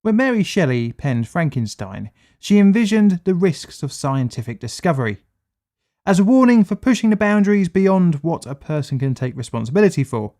When Mary Shelley penned Frankenstein, she envisioned the risks of scientific discovery as a warning for pushing the boundaries beyond what a person can take responsibility for.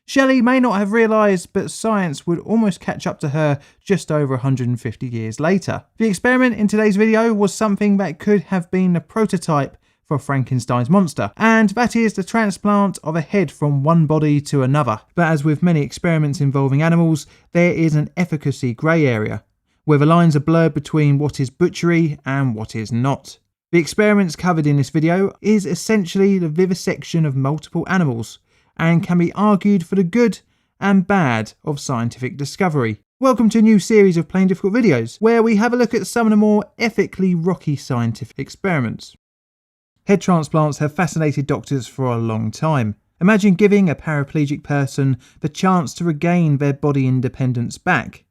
Shelley may not have realised, but science would almost catch up to her just over 150 years later. The experiment in today's video was something that could have been the prototype for Frankenstein's monster, and that is the transplant of a head from one body to another. But as with many experiments involving animals, there is an efficacy grey area, where the lines are blurred between what is butchery and what is not. The experiments covered in this video is essentially the vivisection of multiple animals, and can be argued for the good and bad of scientific discovery. Welcome to a new series of Plain Difficult videos, where we have a look at some of the more ethically rocky scientific experiments. Head transplants have fascinated doctors for a long time. Imagine giving a paraplegic person the chance to regain their body independence back.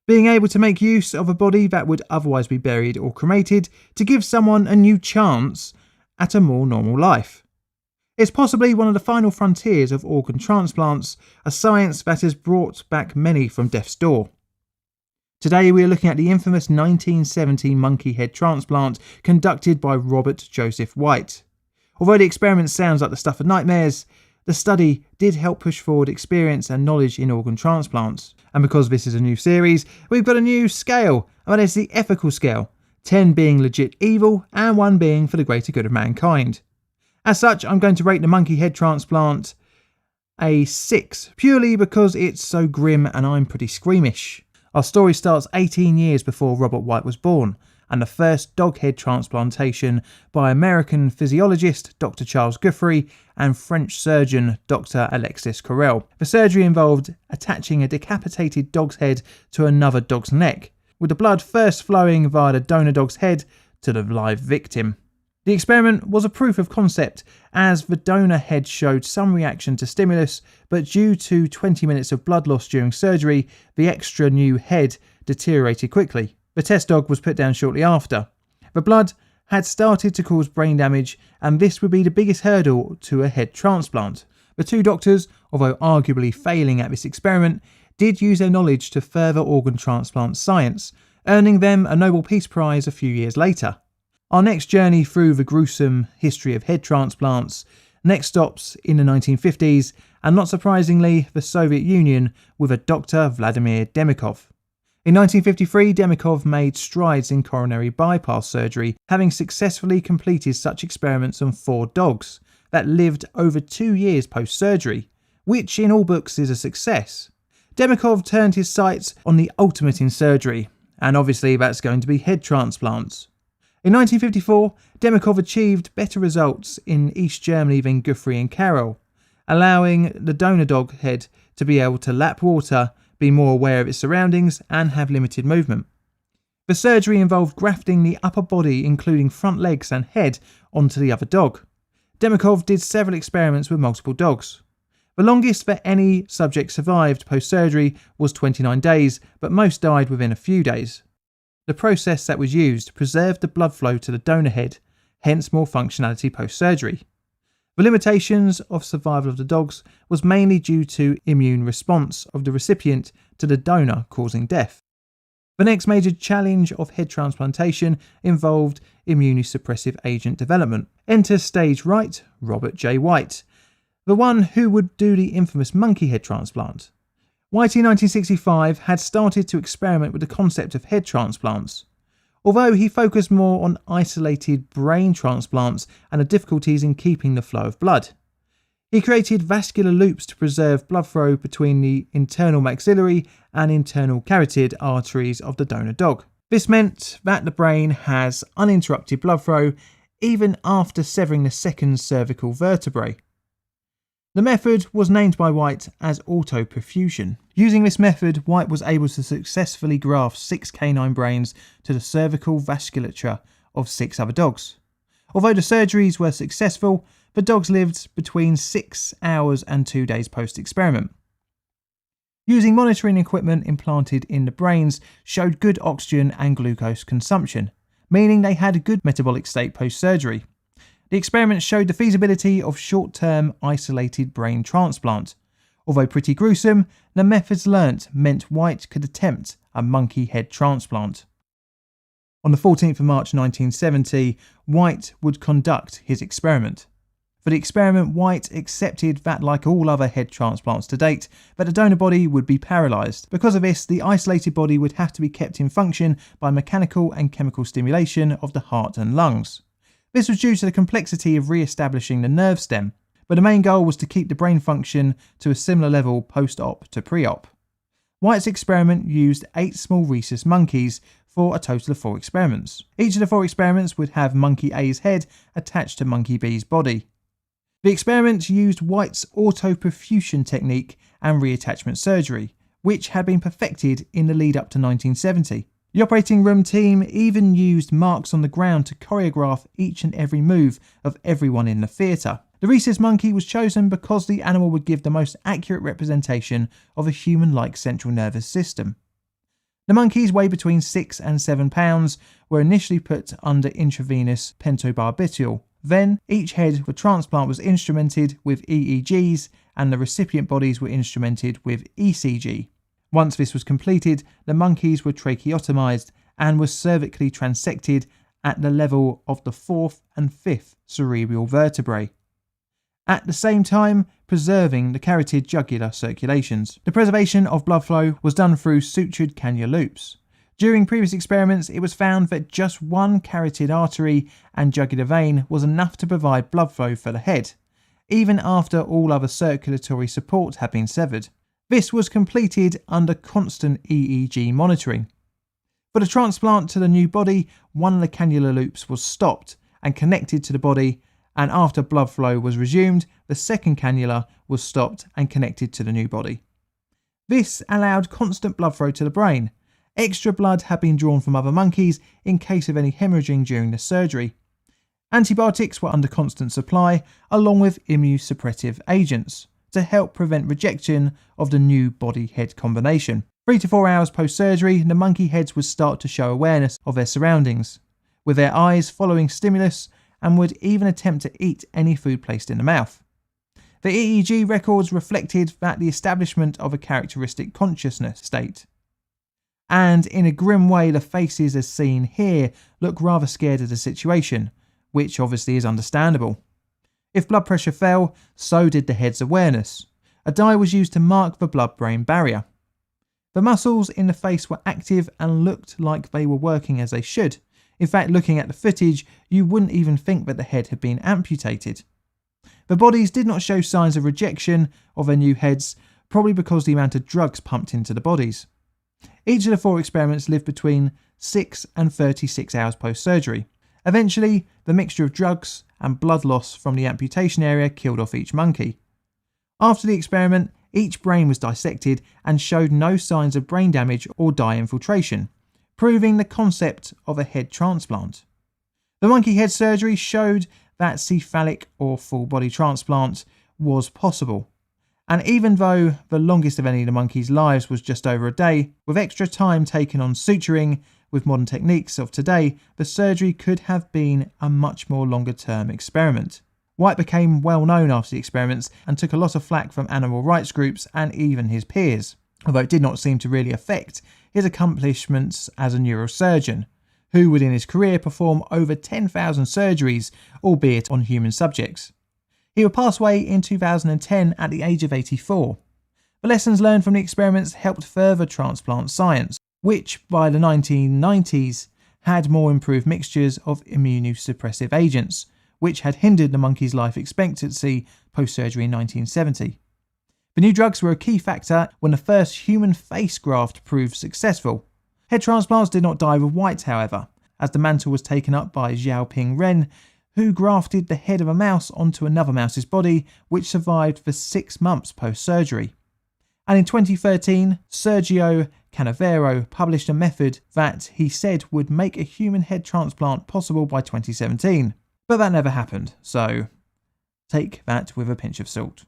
Being able to make use of a body that would otherwise be buried or cremated to give someone a new chance at a more normal life. It's possibly one of the final frontiers of organ transplants, a science that has brought back many from death's door. Today we are looking at the infamous 1970 monkey head transplant conducted by Robert Joseph White. Although the experiment sounds like the stuff of nightmares, the study did help push forward experience and knowledge in organ transplants. And because this is a new series, we've got a new scale, and that is the ethical scale, 10 being legit evil and 1 being for the greater good of mankind. As such, I'm going to rate the monkey head transplant a 6, purely because it's so grim and I'm pretty squeamish. Our story starts 18 years before Robert White was born, and the first dog head transplantation by American physiologist Dr. Charles Guthrie and French surgeon Dr. Alexis Carrel. The surgery involved attaching a decapitated dog's head to another dog's neck, with the blood first flowing via the donor dog's head to the live victim. The experiment was a proof of concept, as the donor head showed some reaction to stimulus, but due to 20 minutes of blood loss during surgery, the extra new head deteriorated quickly. The test dog was put down shortly after. The blood had started to cause brain damage, and this would be the biggest hurdle to a head transplant. The two doctors, although arguably failing at this experiment, did use their knowledge to further organ transplant science, earning them a Nobel Peace Prize a few years later. Our next journey through the gruesome history of head transplants next stops in the 1950s, and not surprisingly, the Soviet Union with a Dr. Vladimir Demikhov. In 1953, Demikhov made strides in coronary bypass surgery, having successfully completed such experiments on 4 dogs that lived over 2 years post-surgery, which in all books is a success. Demikhov turned his sights on the ultimate in surgery, and obviously that's going to be head transplants. In 1954, Demikhov achieved better results in East Germany than Guthrie and Carrel, allowing the donor dog head to be able to lap water, be more aware of its surroundings, and have limited movement. The surgery involved grafting the upper body, including front legs and head, onto the other dog. Demikhov did several experiments with multiple dogs. The longest that any subject survived post-surgery was 29 days, but most died within a few days. The process that was used preserved the blood flow to the donor head, hence more functionality post-surgery. The limitations of survival of the dogs was mainly due to immune response of the recipient to the donor causing death. The next major challenge of head transplantation involved immunosuppressive agent development. Enter stage right, Robert J. White, the one who would do the infamous monkey head transplant. White in 1965 had started to experiment with the concept of head transplants, although he focused more on isolated brain transplants and the difficulties in keeping the flow of blood. He created vascular loops to preserve blood flow between the internal maxillary and internal carotid arteries of the donor dog. This meant that the brain has uninterrupted blood flow even after severing the second cervical vertebrae. The method was named by White as autoperfusion. Using this method, White was able to successfully graft 6 canine brains to the cervical vasculature of 6 other dogs. Although the surgeries were successful, the dogs lived between 6 hours and 2 days post-experiment. Using monitoring equipment implanted in the brains showed good oxygen and glucose consumption, meaning they had a good metabolic state post-surgery. The experiment showed the feasibility of short-term isolated brain transplant, Although pretty gruesome, the methods learnt meant White could attempt a monkey head transplant. On the 14th of March 1970, White would conduct his experiment. For the experiment, White accepted that, like all other head transplants to date, that the donor body would be paralysed. Because of this, the isolated body would have to be kept in function by mechanical and chemical stimulation of the heart and lungs. This was due to the complexity of re-establishing the nerve stem, but the main goal was to keep the brain function to a similar level post-op to pre-op. White's experiment used 8 small rhesus monkeys for a total of 4 experiments. Each of the 4 experiments would have monkey A's head attached to monkey B's body. The experiments used White's autoperfusion technique and reattachment surgery, which had been perfected in the lead up to 1970. The operating room team even used marks on the ground to choreograph each and every move of everyone in the theatre. The rhesus monkey was chosen because the animal would give the most accurate representation of a human-like central nervous system. The monkeys, weighed between 6 and 7 pounds, were initially put under intravenous pentobarbital. Then, each head for transplant was instrumented with EEGs and the recipient bodies were instrumented with ECG. Once this was completed, the monkeys were tracheotomized and were cervically transected at the level of the 4th and 5th cerebral vertebrae, at the same time preserving the carotid jugular circulations. The preservation of blood flow was done through sutured cannula loops. During previous experiments, it was found that just one carotid artery and jugular vein was enough to provide blood flow for the head, even after all other circulatory support had been severed. This was completed under constant EEG monitoring. For the transplant to the new body, one of the cannula loops was stopped and connected to the body, and after blood flow was resumed, the second cannula was stopped and connected to the new body. This allowed constant blood flow to the brain. Extra blood had been drawn from other monkeys in case of any hemorrhaging during the surgery. Antibiotics were under constant supply, along with immunosuppressive agents, to help prevent rejection of the new body-head combination. 3 to 4 hours post-surgery, the monkey heads would start to show awareness of their surroundings, with their eyes following stimulus, and would even attempt to eat any food placed in the mouth. The EEG records reflected that the establishment of a characteristic consciousness state. And in a grim way, the faces as seen here look rather scared of the situation, which obviously is understandable. If blood pressure fell, so did the head's awareness. A dye was used to mark the blood-brain barrier. The muscles in the face were active and looked like they were working as they should. In fact, looking at the footage, you wouldn't even think that the head had been amputated. The bodies did not show signs of rejection of their new heads, probably because of the amount of drugs pumped into the bodies. Each of the 4 experiments lived between 6 and 36 hours post-surgery. Eventually, the mixture of drugs and blood loss from the amputation area killed off each monkey. After the experiment, each brain was dissected and showed no signs of brain damage or dye infiltration, proving the concept of a head transplant. The monkey head surgery showed that cephalic or full body transplant was possible. And even though the longest of any of the monkeys' lives was just over a day, with extra time taken on suturing with modern techniques of today, the surgery could have been a much more longer term experiment. White became well known after the experiments and took a lot of flack from animal rights groups and even his peers, although it did not seem to really affect his accomplishments as a neurosurgeon, who would in his career perform over 10,000 surgeries, albeit on human subjects. He would pass away in 2010 at the age of 84. The lessons learned from the experiments helped further transplant science, which by the 1990s had more improved mixtures of immunosuppressive agents, which had hindered the monkey's life expectancy post-surgery in 1970. The new drugs were a key factor when the first human face graft proved successful. Head transplants did not die with White, however, as the mantle was taken up by Xiaoping Ren, who grafted the head of a mouse onto another mouse's body, which survived for 6 months post-surgery. And in 2013, Sergio Canavero published a method that he said would make a human head transplant possible by 2017. But that never happened, so take that with a pinch of salt.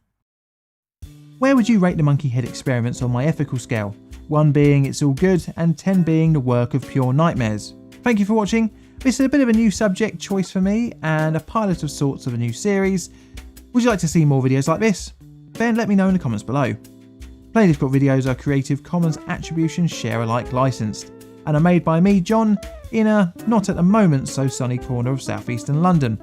Where would you rate the monkey head experiments on my ethical scale? 1 being it's all good and 10 being the work of pure nightmares. Thank you for watching. This is a bit of a new subject choice for me and a pilot of sorts of a new series. Would you like to see more videos like this? then let me know in the comments below. Playlist Got videos are Creative Commons Attribution Share Alike licensed, and are made by me, John, in a not at the moment so sunny corner of southeastern London.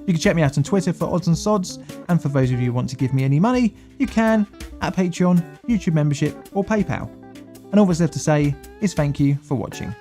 You can check me out on Twitter for odds and sods, and for those of you who want to give me any money, you can at Patreon, YouTube membership or PayPal. And all that's left to say is thank you for watching.